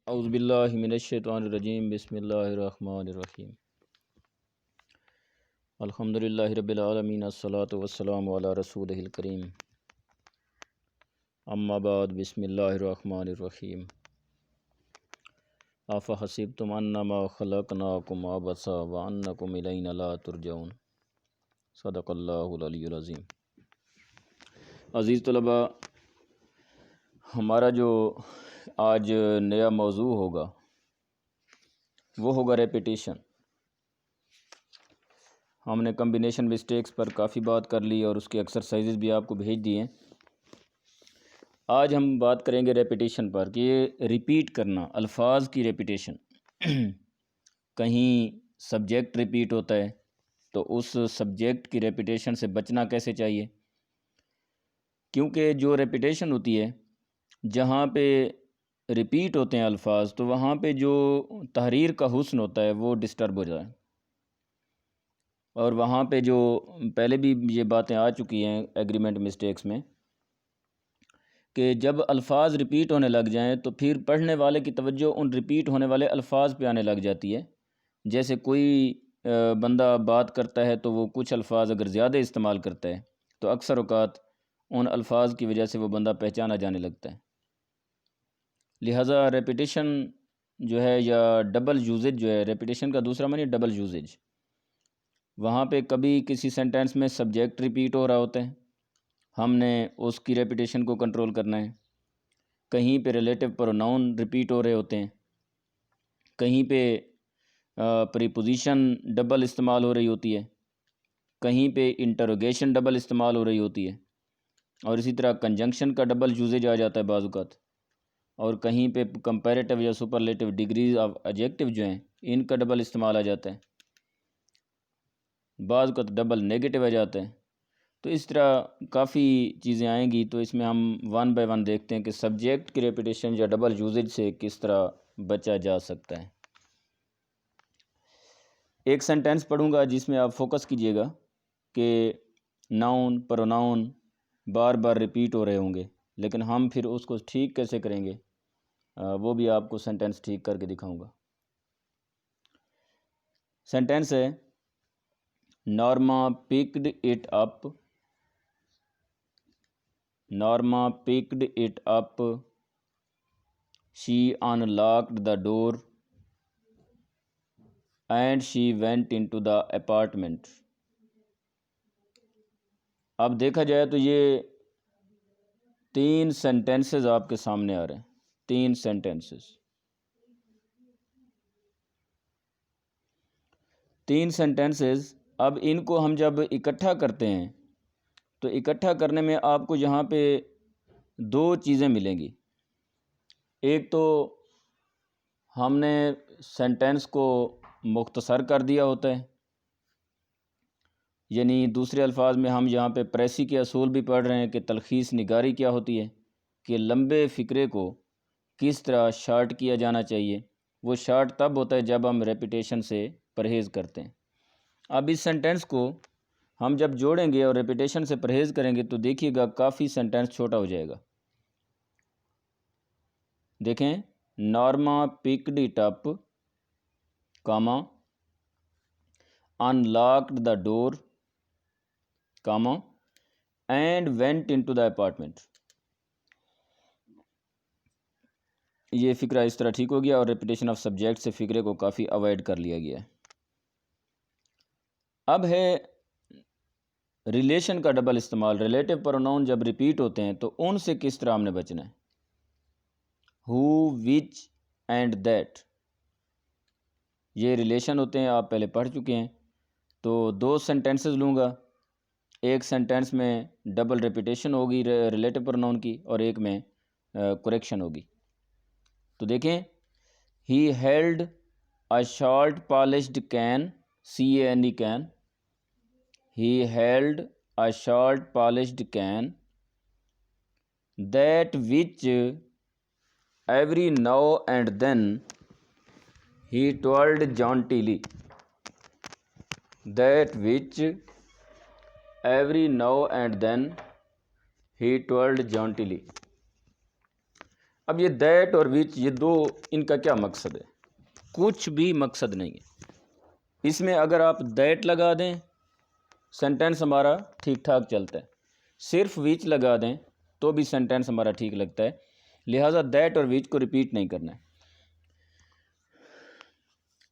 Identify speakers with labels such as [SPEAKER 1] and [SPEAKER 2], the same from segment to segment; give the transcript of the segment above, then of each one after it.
[SPEAKER 1] औज़ुबिल्लाहि मिनश्शैतानिर्रजीम बिस्मिल्लाहिर्रहमानिर्रहीम अल्हम्दुलिल्लाहि रब्बिल आलमीन अस्सलातु वस्सलामु अला रसूलिहिल करीम अम्मा बाद बिस्मिल्लाहिर्रहमानिर्रहीम आफ़ा हसिबतुम अन्नमा खलक़नाकुम अबसा व अन्नकुम इलैना ला तुरजऊन सदक़ल्लाहुल अलियुल अज़ीम। अज़ीज़ तलबा, हमारा जो आज नया मौजू होगा वो होगा रेपिटेशन। हमने कम्बिनेशन मिस्टेक्स पर काफ़ी बात कर ली और उसके एक्सरसाइजेज भी आपको भेज दिए। आज हम बात करेंगे रेपिटेशन पर कि ये रिपीट करना, अल्फाज की रेपिटेशन। कहीं सब्जेक्ट रिपीट होता है तो उस सब्जेक्ट की रेपिटेशन से बचना कैसे चाहिए, क्योंकि जो रेपिटेशन होती है जहाँ पे रिपीट होते हैं अल्फाज तो वहाँ पे जो तहरीर का हुस्न होता है वो डिस्टर्ब हो जाए। और वहाँ पे जो पहले भी ये बातें आ चुकी हैं एग्रीमेंट मिस्टेक्स में कि जब अल्फाज रिपीट होने लग जाएं तो फिर पढ़ने वाले की तवज्जो उन रिपीट होने वाले अल्फाज पे आने लग जाती है। जैसे कोई बंदा बात करता है तो वो कुछ अल्फाज अगर ज़्यादा इस्तेमाल करता है तो अक्सर औक़ात उन अल्फाज की वजह से वो बंदा पहचाना जाने लगता है। लिहाजा रेपिटेशन जो है या डबल यूजेज जो है, रेपिटेशन का दूसरा मानी डबल यूजेज। वहाँ पे कभी किसी सेंटेंस में सब्जेक्ट रिपीट हो रहा होता है, हमने उसकी रेपिटेशन को कंट्रोल करना है। कहीं पे रिलेटिव प्रोनाउन रिपीट हो रहे होते हैं, कहीं पे प्रीपोजिशन डबल इस्तेमाल हो रही होती है, कहीं पे इंटरोगेशन डबल इस्तेमाल हो रही होती है, और इसी तरह कंजंक्शन का डबल यूजेज आ जाता है बाज़ औक़ात। और कहीं पे कंपैरेटिव या सुपरलेटिव डिग्रीज ऑफ एडजेक्टिव जो हैं इनका डबल इस्तेमाल आ जाता है, बाज़ का डबल नेगेटिव आ जाता है। तो इस तरह काफ़ी चीज़ें आएंगी, तो इसमें हम वन बाय वन देखते हैं कि सब्जेक्ट की रेपिटेशन या डबल यूजेज से किस तरह बचा जा सकता है। एक सेंटेंस पढ़ूंगा जिसमें आप फोकस कीजिएगा कि नाउन प्रोनाउन बार बार रिपीट हो रहे होंगे, लेकिन हम फिर उसको ठीक कैसे करेंगे वो भी आपको सेंटेंस ठीक करके दिखाऊंगा। सेंटेंस है, Norma picked it up, Norma picked it up, she unlocked the door and she went into the apartment. अब देखा जाए तो ये 3 सेंटेंसेस आपके सामने आ रहे हैं, 3 सेंटेंसेस। 3 सेंटेंसेस। अब इनको हम जब इकट्ठा करते हैं तो इकट्ठा करने में आपको यहाँ पे 2 चीज़ें मिलेंगी। एक तो हमने सेंटेंस को मुख्तसर कर दिया होता है, यानी दूसरे अल्फाज में हम यहाँ पे प्रेसी के असूल भी पढ़ रहे हैं कि तलखीस निगारी क्या होती है, कि लंबे फ़िक्रे को किस तरह शार्ट किया जाना चाहिए। वो शार्ट तब होता है जब हम रेपिटेशन से परहेज़ करते हैं। अब इस सेंटेंस को हम जब जोड़ेंगे और रेपिटेशन से परहेज़ करेंगे तो देखिएगा काफ़ी सेंटेंस छोटा हो जाएगा। देखें, Norma picked it up, comma, unlocked the door, comma, and went into the apartment. ये फ़िक्रा इस तरह ठीक हो गया और रेपिटेशन ऑफ सब्जेक्ट से फ़िक्रे को काफ़ी अवॉइड कर लिया गया है। अब है रिलेशन का डबल इस्तेमाल। रिलेटिव प्रोनाउन जब रिपीट होते हैं तो उनसे किस तरह हमने बचना है। हु, विच एंड दैट, ये रिलेशन होते हैं, आप पहले पढ़ चुके हैं। तो 2 सेंटेंसेस लूँगा, एक सेंटेंस में डबल रेपिटेशन होगी रिलेटिव प्रोनाउन की और एक में करेक्शन होगी। तो देखें, he held a short polished can, CANE can, he held a short polished can, that which every now and then he twirled jauntily, that which every now and then he twirled jauntily। अब ये that और विच, ये दो, इनका क्या मकसद है? कुछ भी मकसद नहीं है इसमें। अगर आप दैट लगा दें सेंटेंस हमारा ठीक ठाक चलता है, सिर्फ विच लगा दें तो भी सेंटेंस हमारा ठीक लगता है। लिहाजा दैट और विच को रिपीट नहीं करना है।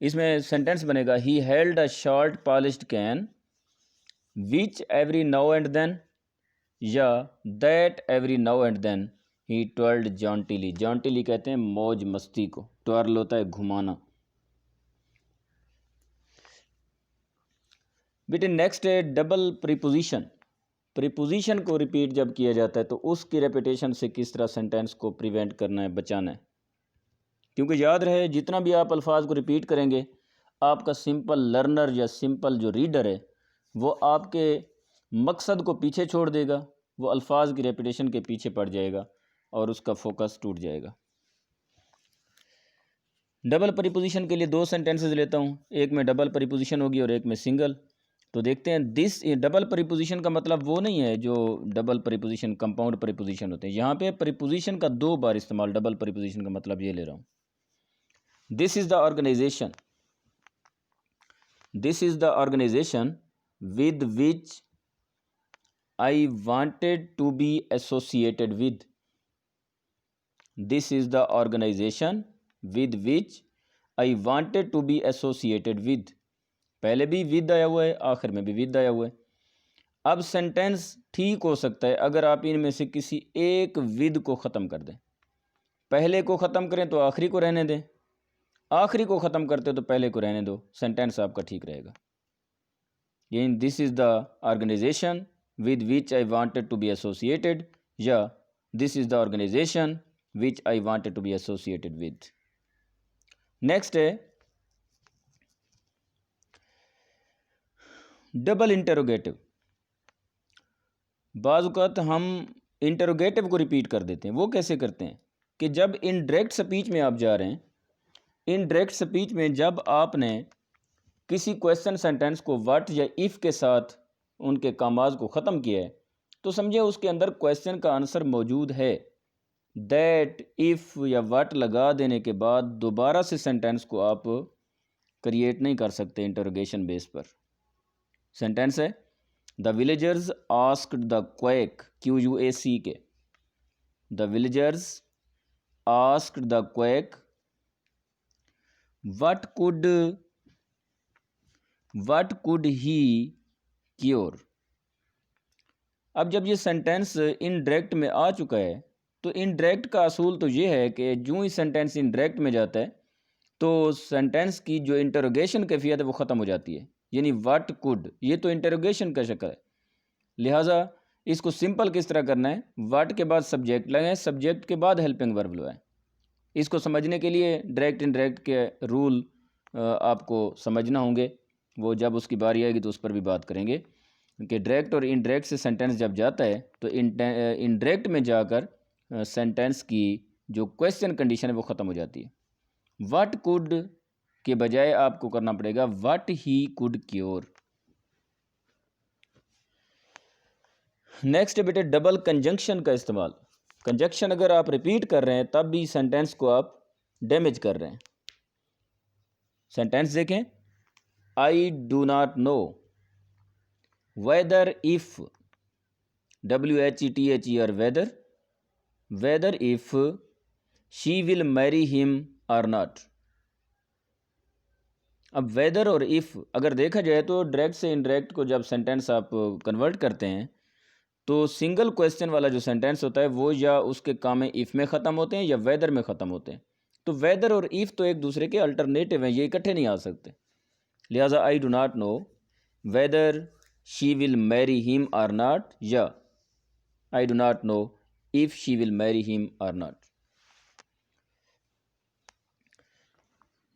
[SPEAKER 1] इसमें सेंटेंस बनेगा he held a short polished can which every now and then, या that every now and then he ट्वर्ल्ड जॉन्टिली। जॉन्टिली कहते हैं मौज मस्ती को, ट्वर्ल होता है घुमाना। बेटे नेक्स्ट है डबल प्रीपोजिशन। प्रीपोजिशन को रिपीट जब किया जाता है तो उसकी रेपिटेशन से किस तरह सेंटेंस को प्रिवेंट करना है, बचाना है। क्योंकि याद रहे जितना भी आप अल्फाज को रिपीट करेंगे, आपका सिंपल लर्नर या सिंपल जो रीडर है वो आपके मकसद को पीछे छोड़ देगा, वो अल्फाज की रेपिटेशन के पीछे पड़ जाएगा और उसका फोकस टूट जाएगा। डबल प्रीपोजिशन के लिए दो सेंटेंसेस लेता हूँ, एक में डबल प्रीपोजिशन होगी और एक में सिंगल। तो देखते हैं दिस। डबल प्रीपोजिशन का मतलब वो नहीं है जो डबल प्रीपोजिशन कंपाउंड प्रीपोजिशन होते हैं। यहाँ पे प्रीपोजिशन का दो बार इस्तेमाल, डबल प्रीपोजिशन का मतलब ये ले रहा हूँ। This is the organisation, this is the organisation with which I wanted to be associated with. This is the organisation with which I wanted to be associated with. पहले भी विद आया हुआ है, आखिर में भी विद आया हुआ है। अब सेंटेंस ठीक हो सकता है अगर आप इनमें से किसी एक विद को ख़त्म कर दें। पहले को ख़त्म करें तो आखिरी को रहने दें, आखिरी को ख़त्म करते हो तो पहले को रहने दो, सेंटेंस आपका ठीक रहेगा। ये this is the organisation with which I wanted to be associated, या this is the organization which I wanted to be associated with. Next है डबल इंटरोगेटिव। बाज़ औक़ात हम इंटरोगेटिव को रिपीट कर देते हैं। वो कैसे करते हैं कि जब इनडायरेक्ट स्पीच में आप जा रहे हैं, इनडायरेक्ट स्पीच में जब आपने किसी क्वेश्चन सेंटेंस को व्हाट या इफ़ के साथ उनके कामाज को ख़त्म किया है, तो समझिए उसके अंदर क्वेश्चन का आंसर मौजूद है। दैट, इफ़ या व्हाट लगा देने के बाद दोबारा से सेंटेंस को आप क्रिएट नहीं कर सकते इंटरोगेशन बेस पर। सेंटेंस है the villagers asked the quake, QUACK, the villagers asked the quake what could he cure. अब जब ये सेंटेंस इनडायरेक्ट में आ चुका है तो इनडायरेक्ट का असूल तो ये है कि जो ही सेंटेंस इनडायरेक्ट में जाता है तो सेंटेंस की जो इंटरोगेशन कैफियत है वो ख़त्म हो जाती है। यानी व्हाट कुड, ये तो इंटरोगेशन का शक्ल है। लिहाजा इसको सिंपल किस तरह करना है, व्हाट के बाद सब्जेक्ट लगाएं, सब्जेक्ट के बाद हेल्पिंग वर्ब लगाएं। इसको समझने के लिए डायरेक्ट इनडायरेक्ट के रूल आपको समझना होंगे, वो जब उसकी बारी आएगी तो उस पर भी बात करेंगे कि डायरेक्ट और इनडायरेक्ट से सेंटेंस जब जाता है तो इनडायरेक्ट में जाकर सेंटेंस की जो क्वेश्चन कंडीशन है वो ख़त्म हो जाती है। व्हाट कुड के बजाय आपको करना पड़ेगा what he could cure. Next बेटे डबल कंजंक्शन का इस्तेमाल। कंजंक्शन अगर आप रिपीट कर रहे हैं तब भी सेंटेंस को आप डैमेज कर रहे हैं। सेंटेंस देखें, I do not know whether if, WHETHER, whether, whether if she will marry him और नॉट। अब वेदर और इफ़ अगर देखा जाए तो डायरेक्ट से इनडायरेक्ट को जब सेंटेंस आप कन्वर्ट करते हैं तो सिंगल क्वेश्चन वाला जो सेंटेंस होता है वो या उसके काम इफ़ में ख़त्म होते हैं या वेदर में ख़त्म होते हैं। तो वेदर और इफ़ तो एक दूसरे के अल्टरनेटिव हैं, ये इकट्ठे नहीं आ सकते। लिहाजा आई do not know whether she will marry him और नॉट, या आई do not know if she will marry him और नॉट।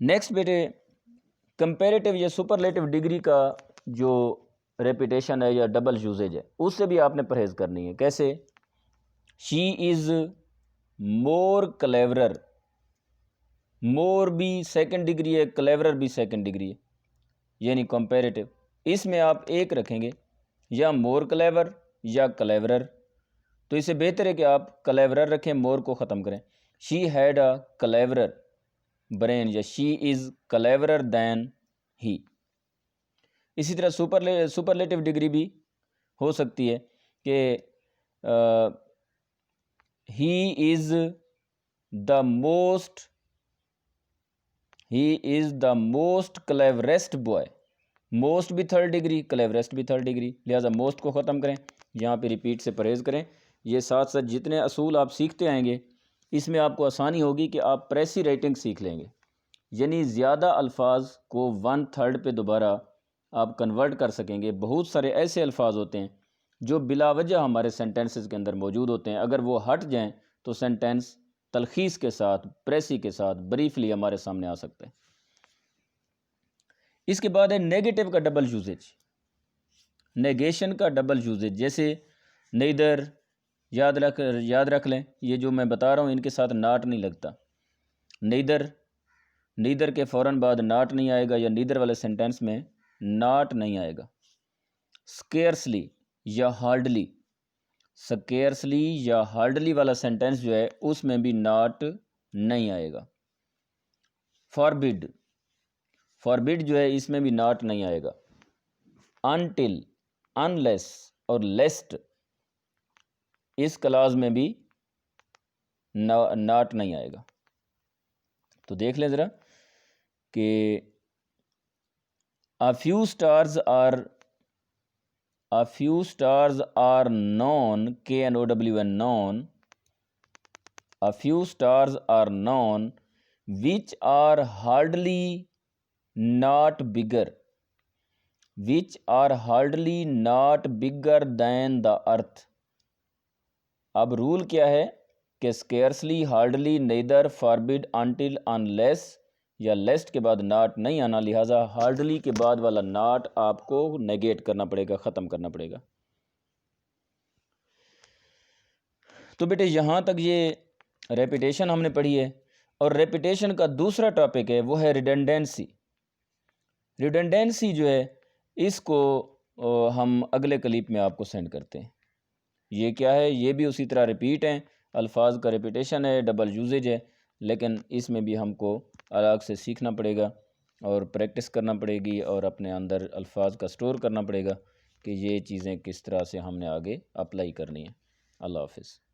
[SPEAKER 1] नेक्स्ट बेटे कंपैरेटिव या सुपरलेटिव डिग्री का जो रेपिटेशन है या डबल यूजेज है उससे भी आपने परहेज़ करनी है। कैसे? शी इज़ मोर क्लेवरर, मोर भी सेकंड डिग्री है, क्लेवरर भी सेकंड डिग्री है, यानी कंपैरेटिव। इसमें आप एक रखेंगे या मोर क्लेवर या क्लेवरर, तो इससे बेहतर है कि आप क्लेवरर रखें, मोर को ख़त्म करें। She had a cleverer brain या शी इज़ क्लेवरर दैन ही। इसी तरह सुपरलेटिव डिग्री भी हो सकती है कि he is the most cleverest boy. Most भी थर्ड डिग्री, क्लेवरेस्ट भी थर्ड डिग्री, लिहाजा मोस्ट को ख़त्म करें, यहाँ पे रिपीट से परहेज़ करें। ये साथ साथ जितने असूल आप सीखते आएंगे इसमें आपको आसानी होगी कि आप प्रेसी राइटिंग सीख लेंगे, यानी ज़्यादा अल्फाज को 1/3 पे दोबारा आप कन्वर्ट कर सकेंगे। बहुत सारे ऐसे अल्फाज होते हैं जो बिलावजह हमारे सेंटेंसेस के अंदर मौजूद होते हैं, अगर वो हट जाएं तो सेंटेंस तलखीस के साथ, प्रेसी के साथ ब्रीफली हमारे सामने आ सकता है। इसके बाद है नेगेटिव का डबल यूजेज, नेगेशन का डबल यूजेज। जैसे नेदर, याद रख लें, ये जो मैं बता रहा हूँ इनके साथ नाट नहीं लगता। नीदर के फ़ौरन बाद नाट नहीं आएगा, या नीदर वाले सेंटेंस में नाट नहीं आएगा। स्केर्सली या हार्डली, स्केर्सली या हार्डली वाला सेंटेंस जो है उसमें भी नाट नहीं आएगा। फॉरबिड जो है इसमें भी नाट नहीं आएगा। अनटिल, अनलेस और लेस्ट, इस क्लाज में भी नाट नहीं आएगा। तो देख लें ज़रा कि a few stars are known, KNOWN, known, a few stars are known which are hardly not bigger than the earth। अब रूल क्या है कि scarcely, hardly, neither, forbid, until, unless या लेस्ट के बाद नाट नहीं आना, लिहाजा हार्डली के बाद वाला नाट आपको नेगेट करना पड़ेगा, ख़त्म करना पड़ेगा। तो बेटे यहाँ तक ये रेपिटेशन हमने पढ़ी है, और रेपिटेशन का दूसरा टॉपिक है वो है रिडंडेंसी। रिडंडेंसी जो है इसको हम अगले क्लिप में आपको सेंड करते हैं। ये क्या है, ये भी उसी तरह रिपीट है, अल्फाज का रिपीटेशन है, डबल यूजेज है, लेकिन इसमें भी हमको अलग से सीखना पड़ेगा और प्रैक्टिस करना पड़ेगी और अपने अंदर अल्फाज का स्टोर करना पड़ेगा कि ये चीज़ें किस तरह से हमने आगे अप्लाई करनी है। अल्लाह हाफ़िज़।